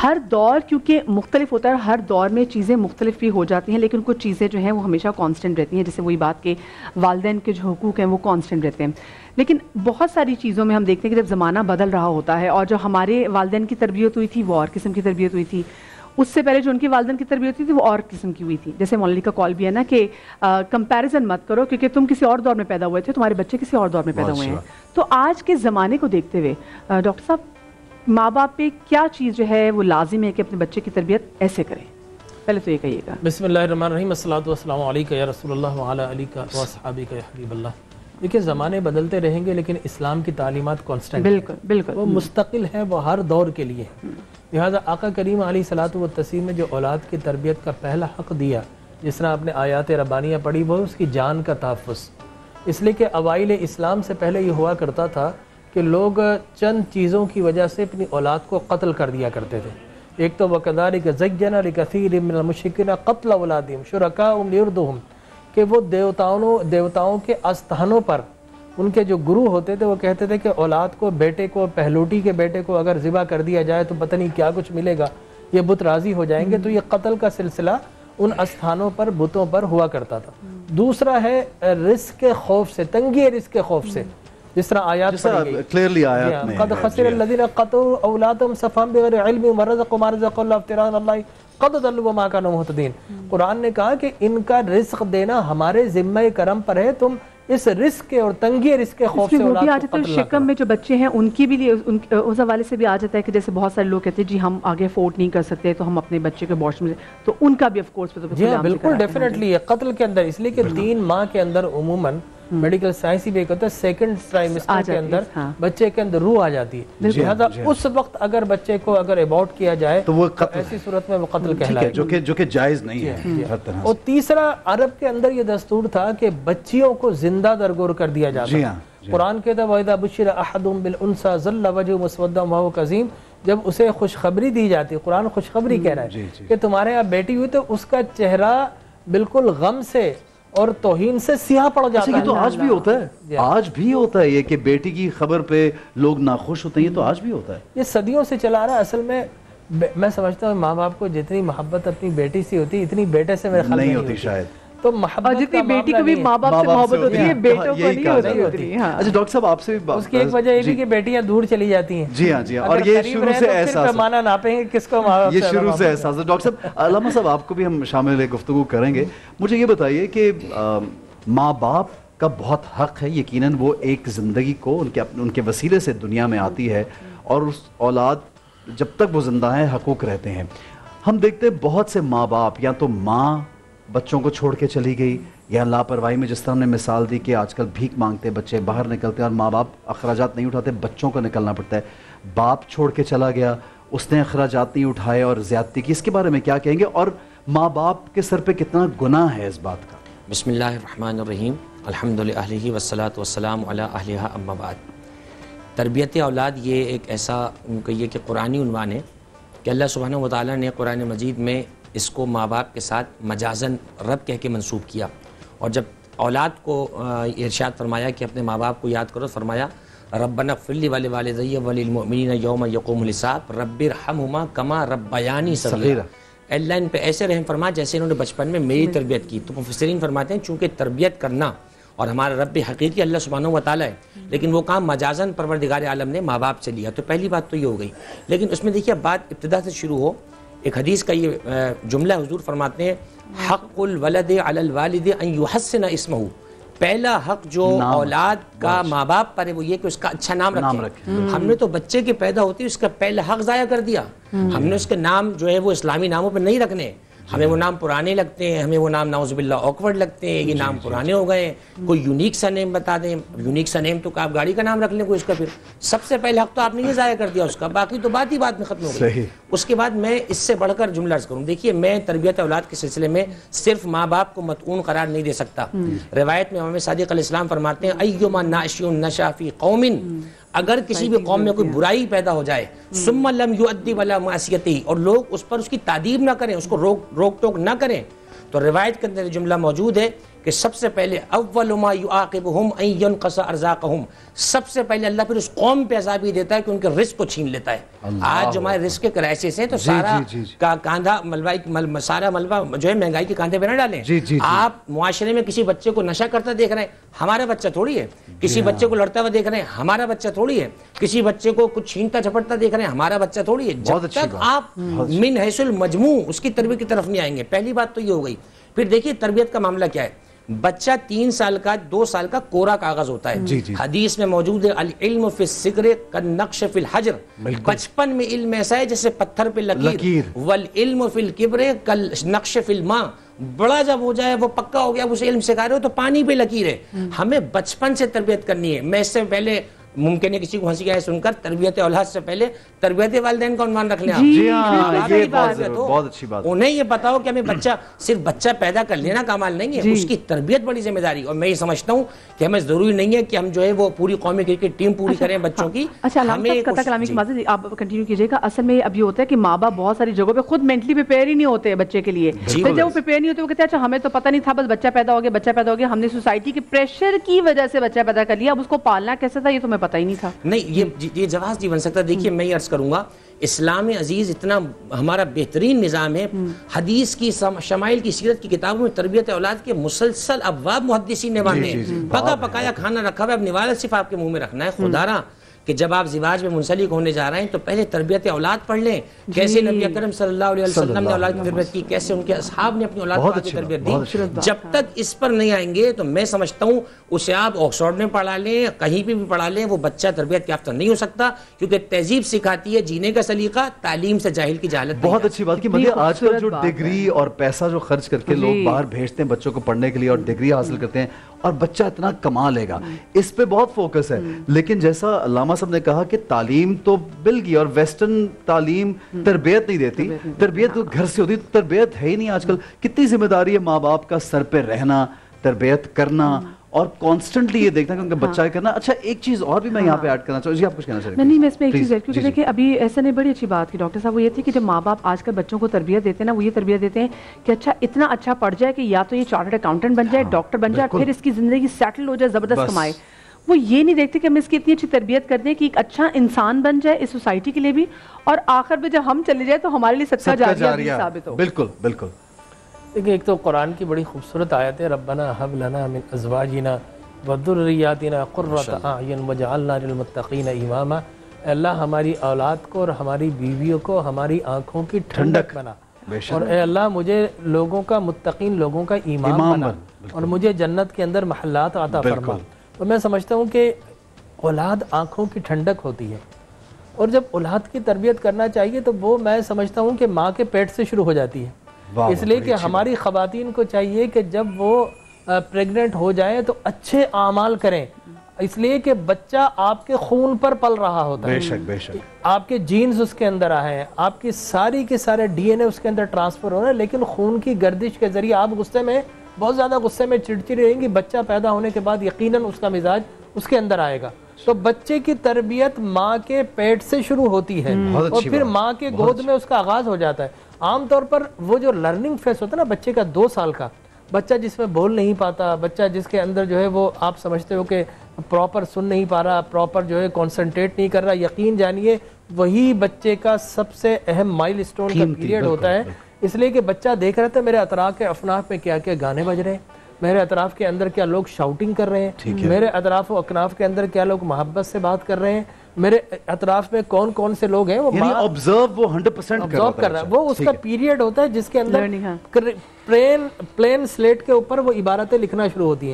ہر دور کیونکہ مختلف ہوتا ہے، ہر دور میں چیزیں مختلف بھی ہو جاتی ہیں، لیکن کچھ چیزیں جو ہیں وہ ہمیشہ کانسٹنٹ رہتی ہیں، جیسے وہی بات کہ والدین کے جو حقوق ہیں وہ کانسٹنٹ رہتے ہیں. لیکن بہت ساری چیزوں میں ہم دیکھتے ہیں کہ جب زمانہ بدل رہا ہوتا ہے، اور جو ہمارے والدین کی تربیت ہوئی تھی وہ اور قسم کی تربیت ہوئی تھی، اس سے پہلے جو ان کے والدین کی تربیت ہوئی تھی وہ اور قسم کی ہوئی تھی. جیسے مولانا کا کال بھی ہے نا کہ کمپیریزن مت کرو، کیونکہ تم کسی اور دور میں پیدا ہوئے تھے، تمہارے بچے کسی اور دور میں پیدا ہوئے ہیں. تو آج کے زمانے کو دیکھتے ہوئے ڈاکٹر صاحب، ماں باپ پہ کیا چیز جو ہے وہ لازم ہے کہ اپنے بچے کی تربیت ایسے کریں؟ پہلے تو یہ کہیے گا. بسم اللہ الرحمن الرحیم، الصلاۃ والسلام علیک یا رسول اللہ وعلی آلک واصحابک یا حبیب اللہ. دیکھیں زمانے بدلتے رہیں گے لیکن اسلام کی تعلیمات کانسٹنٹ، بالکل بالکل وہ مستقل ہے، وہ ہر دور کے لیے. لہٰذا آقا کریم علیہ الصلاۃ والتسلیم نے جو اولاد کی تربیت کا پہلا حق دیا، جس طرح آپ نے آیات ربانیہ پڑھی، وہ اس کی جان کا تحفظ. اس لیے کہ اوائل اسلام سے پہلے یہ ہوا کرتا تھا کہ لوگ چند چیزوں کی وجہ سے اپنی اولاد کو قتل کر دیا کرتے تھے. ایک تو وَكَذَلِكَ زَيَّنَ لِكَثِيرٍ مِّنَ الْمُشْرِكِينَ قَتْلَ أَوْلَادِهِمْ شُرَكَاءَهُمْ لِيُرْدُوهُمْ، کہ وہ دیوتاؤں کے آستانوں پر ان کے جو گرو ہوتے تھے وہ کہتے تھے کہ اولاد کو، بیٹے کو، پہلوٹی کے بیٹے کو اگر ذبح کر دیا جائے تو پتہ نہیں کیا کچھ ملے گا، یہ بت راضی ہو جائیں گے. تو یہ قتل کا سلسلہ ان استھانوں پر، بتوں پر ہوا کرتا تھا. دوسرا ہے رزق کے خوف سے، تنگی رزق کے خوف سے، جس طرح آیات پڑھی گئی کلیئرلی آیات میں قد خسر الذین قتلوا اولادهم سفہا بغیر علم ورزقوا ما رزق اللہ ابتغاء اللہ قد ضلوا وما كانوا مهتدین. قرآن نے کہا کہ ان کا رزق دینا ہمارے ذمہ کرم پر ہے، تم اس رزق کے اور تنگی رزق کے خوف سے اولاد کو قتل نہ کرو. شکم میں جو بچے ہیں ان کی بھی لیے اس حوالے سے بھی آ جاتا ہے کہ جیسے بہت سارے لوگ کہتے ہیں جی ہم آگے افورڈ نہیں کر سکتے تو ہم اپنے بچے کے باش میں، تو ان کا بھی آف کورس جی ہاں بالکل ڈیفینیٹلی ہے قتل کے اندر. اس لیے کہ 3 ماہ کے اندر عموماً میڈیکل سائنس ہی بھی کہتا ہے سیکنڈ ٹرائمسٹر کے اندر بچے کے اندر روح آ جاتی ہے. لہذا اس وقت اگر بچے کو اگر ابورٹ کیا جائے تو وہ ایسی صورت میں وہ قتل کہلائے گا، جو کہ جائز نہیں ہے ہر طرح. اور تیسرا، عرب کے اندر یہ دستور تھا کہ بچیوں کو زندہ درگور کر دیا جاتا. قرآن کہتا ہے وَإِذَا بُشِّرَ أَحَدٌ بِالْأُنثَىٰ ظَلَّ وَجْهُهُ مُسْوَدًّا وَهُوَ كَظِيمٌ، جب اسے خوشخبری دی جاتی، قرآن خوشخبری کہہ رہا ہے کہ تمہارے یہاں بیٹی ہوئی تو اس کا چہرہ بالکل غم سے اور توہین سے سیاہ پڑ جاتا ہے. یہ تو آج بھی ہوتا ہے، آج بھی ہوتا ہے یہ کہ بیٹی کی خبر پہ لوگ ناخوش ہوتے ہیں، یہ تو آج بھی ہوتا ہے. یہ صدیوں سے چلا رہا ہے. اصل میں میں سمجھتا ہوں ماں باپ کو جتنی محبت اپنی بیٹی سے ہوتی اتنی بیٹے سے میرے خیال نہیں ہوتی شاید. تو محبت جتنی بیٹی کو بھی ماں باپ سے محبت ہوتی ہے، بیٹوں کو نہیں ہوتی. اچھا ڈاکٹر صاحب آپ سے اس کی ایک وجہ یہ بھی کہ بیٹیاں دور چلی جاتی ہیں. جی ہاں جی ہاں، اور یہ شروع سے احساس، پیمانہ ناپیں گے کس کو، یہ شروع سے احساس ہے. ڈاکٹر صاحب، علامہ صاحب آپ کو بھی ہم شامل گفتگو کریں گے. مجھے یہ بتائیے کہ ماں باپ کا بہت حق ہے، یقیناً وہ ایک زندگی کو ان کے وسیلے سے دنیا میں آتی ہے، اور اس اولاد جب تک وہ زندہ ہیں حقوق رہتے ہیں. ہم دیکھتے ہیں بہت سے ماں باپ، یا تو ماں بچوں کو چھوڑ کے چلی گئی، یا لاپرواہی میں، جس طرح ہم نے مثال دی کہ آج کل بھیک مانگتے بچے باہر نکلتے ہیں اور ماں باپ اخراجات نہیں اٹھاتے، بچوں کو نکلنا پڑتا ہے. باپ چھوڑ کے چلا گیا، اس نے اخراجات نہیں اٹھائے اور زیادتی کی. اس کے بارے میں کیا کہیں گے، اور ماں باپ کے سر پہ کتنا گناہ ہے اس بات کا؟ بسم اللہ الرحمن الرحیم، الحمد للہ والصلاۃ والسلام علی اہلھا اما بعد. تربیت اولاد یہ ایک ایسا کہیے کہ قرآنی عنوان ہے کہ اللہ سبحانہ و تعالیٰ نے قرآن مجید میں اس کو ماں باپ کے ساتھ مجازاً رب کہہ کے منسوب کیا. اور جب اولاد کو ارشاد فرمایا کہ اپنے ماں باپ کو یاد کرو، فرمایا ربنا اغفر لی ولوالدی وللمؤمنین یوم یقوم الحساب رب ارحمہما کما ربیانی صغیرا. اللہ ان پہ ایسے رحم فرما جیسے انہوں نے بچپن میں میری تربیت کی. تو مفسرین فرماتے ہیں چونکہ تربیت کرنا اور ہمارا رب حقیقی اللہ سبحانہ و تعالیٰ ہے، لیکن وہ کام مجازاً پروردگار عالم نے ماں باپ سے لیا. تو پہلی بات تو یہ ہو گئی. لیکن اس میں دیکھیے بات ابتدا سے شروع ہو. ایک حدیث کا یہ جملہ حضور فرماتے ہیں حق الولد علی الوالد ان یحسن اسمہ. پہلا حق جو اولاد کا ماں باپ پر ہے وہ یہ کہ اس کا اچھا نام رکھے. ہم نے تو بچے کے پیدا ہوتے اس کا پہلا حق ضائع کر دیا. ہم نے اس کے نام جو ہے وہ اسلامی ناموں پہ نہیں رکھنے. ہمیں وہ نام پرانے لگتے ہیں، ہمیں وہ نام نعوذ باللہ آکورڈ لگتے ہیں، یہ نام پرانے ہو گئے ہیں. کوئی یونیک سا نیم بتا دیں. یونیک سا نیم تو آپ گاڑی کا نام رکھ لیں کوئی اس کا. پھر سب سے پہلے حق تو آپ نے یہ ضائع کر دیا اس کا، باقی تو بات ہی بات میں ختم ہو گئی. اس کے بعد میں اس سے بڑھ کر جملہ عرض کروں. دیکھیے میں تربیت اولاد کے سلسلے میں صرف ماں باپ کو مطعون قرار نہیں دے سکتا. روایت میں امام صادق علیہ السلام فرماتے ہیں ایما ناشئ نشأ فی قوم، اگر کسی بھی قوم میں کوئی برائی پیدا ہو جائے ثم لم یؤدب علی معصیتہ، اور لوگ اس پر اس کی تعدیب نہ کریں، اس کو روک ٹوک نہ کریں، تو روایت کے اندر جملہ موجود ہے کہ سب سے پہلے اول ما یعاقبہم ان ینقص ارزاقہم، سب سے پہلے اللہ پھر اس قوم پہ عذاب ہی دیتا ہے کہ ان کے رزق کو چھین لیتا ہے۔ آج جو ہمارے رزق کے کرائسس ہیں تو سارا کاندھا ملبہ سارا ملبہ جو ہے مہنگائی کے کاندھے پہ نہ ڈالیں۔ آپ معاشرے میں کسی بچے کو نشہ کرتا دیکھ رہے ہیں، ہمارا بچہ تھوڑی ہے، کسی بچے کو لڑتا ہوا دیکھ رہے ہیں، ہمارا بچہ تھوڑی ہے، کسی بچے کو کچھ چھینتا جھپٹتا دیکھ رہے ہیں، ہمارا بچہ تھوڑی ہے۔ جب تک آپ من حیث المجموع اس کی تربیت کی طرف نہیں آئیں گے، پہلی بات تو یہ ہو گئی۔ پھر دیکھیے تربیت کا معاملہ کیا ہے، بچہ 3 سال کا 2 سال کا کورا کاغذ ہوتا ہے، حدیث میں موجود ہے العلم فی الصغر کالنقش فی الحجر، بچپن میں علم ایسا ہے جیسے پتھر پہ لکیر، والعلم فی الکبر کالنقش فی الماء، بڑا جب ہو جائے وہ پکا ہو گیا اسے علم سکھا رہے ہو تو پانی پہ لکیر ہے۔ ہمیں بچپن سے تربیت کرنی ہے۔ میں اس سے پہلے ممکن ہے کسی کو ہنسی آئے سن کر تربیت اولاد سے پہلے تربیت والدین کا عنوان رکھ لیں آپ۔ جی ہاں، یہ بہت اچھی بات۔ انہیں یہ بتاؤ کہ ہمیں بچہ صرف بچہ پیدا کر لینا کمال نہیں ہے، اس کی تربیت بڑی ذمہ داری۔ اور میں یہ سمجھتا ہوں کہ ہمیں ضروری نہیں ہے کہ ہم جو ہے وہ پوری قومی کرکٹ ٹیم پوری کریں بچوں کی۔ اچھا علامہ صاحب، قطع کلامی کی معذرت، آپ کنٹینیو کیجیے گا۔ اصل میں اب یہ ہوتا ہے کہ ماں باپ بہت ساری جگہوں پہ خود مینٹلی پریپیئر ہی نہیں ہوتے بچے کے لیے، پھر جب وہ پریپیئر نہیں ہوتے وہ کہتے ہیں اچھا ہمیں تو پتہ نہیں تھا، بس بچہ پیدا ہو گیا، ہم نے سوسائٹی کے پریشر کی وجہ سے بچہ پیدا کر لیا، اب اس کو پالنا کیسے تھا یہ تو ہمیں پتہ ہی نہیں تھا۔ نہیں، یہ جواز نہیں بن سکتا۔ دیکھیے میں یہ عرض کروں گا، اسلام عزیز اتنا ہمارا بہترین نظام ہے، حدیث کی شمائل کی سیرت کی کتابوں میں تربیت اولاد کے مسلسل ابواب محدثین نے باندھے ہیں، پکا پکایا کھانا رکھا ہوا ہے، اب نوالت صرف آپ کے منہ میں رکھنا ہے۔ خدا را کہ جب آپ زواج میں منسلک ہونے جا رہے ہیں تو پہلے تربیت اولاد پڑھ لیں، کیسے نبی اکرم صلی اللہ علیہ وسلم نے اولاد کی تربیت کی، کیسے ان کے اصحاب نے اپنی اولاد کی تربیت دی۔ جب تک اس پر نہیں آئیں گے تو میں سمجھتا ہوں اسے آپ آکسفورڈ میں پڑھا لیں، کہیں بھی پڑھا لیں، وہ بچہ تربیت یافتہ نہیں ہو سکتا، کیونکہ تہذیب سکھاتی ہے جینے کا سلیقہ، تعلیم سے جاہل کی جہالت۔ بہت اچھی بات کی مطلب آج کل جو ڈگری اور پیسہ جو خرچ کر کے لوگ باہر بھیجتے ہیں بچوں کو پڑھنے کے لیے اور ڈگری حاصل کرتے ہیں اور بچہ اتنا کما لے گا، اس پہ بہت فوکس ہے۔ لیکن جیسا علامہ صاحب نے کہا کہ تعلیم تو مل گئی اور ویسٹرن تعلیم تربیت نہیں دیتی، تربیت تو گھر سے ہوتی، تربیت ہے ہی نہیں آج کل۔ کتنی ذمہ داری ہے ماں باپ کا سر پہ رہنا، تربیت کرنا اور کانسٹنٹلی یہ دیکھنا کہ ان کا بچہ کرنا۔ اچھا ایک چیز اور بھی میں یہاں پہ ایڈ کرنا چاہوں، جی آپ کچھ کہنا چاہیں گے؟ نہیں، میں اس میں ایک چیز ایڈ کیونکہ دیکھیں ابھی ایسا نہیں، بڑی اچھی بات کی ڈاکٹر صاحب، وہ یہ تھی کہ جب ماں باپ آج کل بچوں کو تربیت دیتے ہیں نا، وہ یہ تربیت دیتے ہیں کہ اچھا اتنا اچھا پڑھ جائے کہ یا تو یہ چارٹرڈ اکاؤنٹنٹ بن جائے، ڈاکٹر بن جائے، پھر اس کی زندگی سیٹل ہو جائے، زبردست کمائے۔ وہ یہ نہیں دیکھتے کہ ہم اس کی اتنی اچھی تربیت کر دیں کہ ایک اچھا انسان بن جائے اس سوسائٹی کے لیے بھی، اور آخر میں جب ہم چلے جائے تو ہمارے لیے صدقہ جاریہ ثابت ہو۔ بالکل بالکل۔ دیکھیں ایک تو قرآن کی بڑی خوبصورت آیت ہے، ربنا ہب لنا من ازواجنا وذریاتنا قرۃ اعین وجعلنا للمتقین اماما، اللہ ہماری اولاد کو اور ہماری بیویوں کو ہماری آنکھوں کی ٹھنڈک بنا، اور اے اللہ مجھے لوگوں کا متقین لوگوں کا امام بنا، اور مجھے جنت کے اندر محلات عطا فرما۔ تو میں سمجھتا ہوں کہ اولاد آنکھوں کی ٹھنڈک ہوتی ہے، اور جب اولاد کی تربیت کرنا چاہیے تو وہ میں سمجھتا ہوں کہ ماں کے پیٹ سے شروع ہو جاتی ہے۔ اس لیے کہ ہماری خواتین کو چاہیے کہ جب وہ پریگننٹ ہو جائیں تو اچھے اعمال کریں، اس لیے کہ بچہ آپ کے خون پر پل رہا ہوتا ہے، بے شک بے شک، آپ کے جینز اس کے اندر آئے ہیں، آپ کی ساری کے سارے ڈی این اے اس کے اندر ٹرانسفر ہو رہا ہے، لیکن خون کی گردش کے ذریعے آپ غصے میں بہت زیادہ غصے میں چڑچڑی رہیں گی، بچہ پیدا ہونے کے بعد یقیناً اس کا مزاج اس کے اندر آئے گا۔ تو بچے کی تربیت ماں کے پیٹ سے شروع ہوتی ہے اور پھر ماں کے گود میں اس کا آغاز ہو جاتا ہے۔ عام طور پر وہ جو لرننگ فیس ہوتا ہے نا بچے کا 2 سال کا بچہ، جس میں بول نہیں پاتا، بچہ جس کے اندر جو ہے وہ آپ سمجھتے ہو کہ پراپر سن نہیں پا رہا، پراپر جو ہے کنسنٹریٹ نہیں کر رہا، یقین جانیے وہی بچے کا سب سے اہم مائل اسٹون کا پیریڈ ہوتا ہے، اس لیے کہ بچہ دیکھ رہا تھا میرے اطراف کے افناف میں کیا کیا گانے بج رہے ہیں، میرے اطراف کے اندر کیا لوگ شاؤٹنگ کر رہے ہیں، میرے اطراف و اکناف کے اندر کیا لوگ محبت سے بات کر رہے ہیں، میرے اطراف میں کون کون سے لوگ ہیں، وہ آبزرو وہ 100% کر رہا ہے۔ وہ اس کا پیریڈ ہوتا ہے جس کے اندر پلین سلیٹ کے اوپر وہ عبارتیں لکھنا شروع ہوتی ہیں۔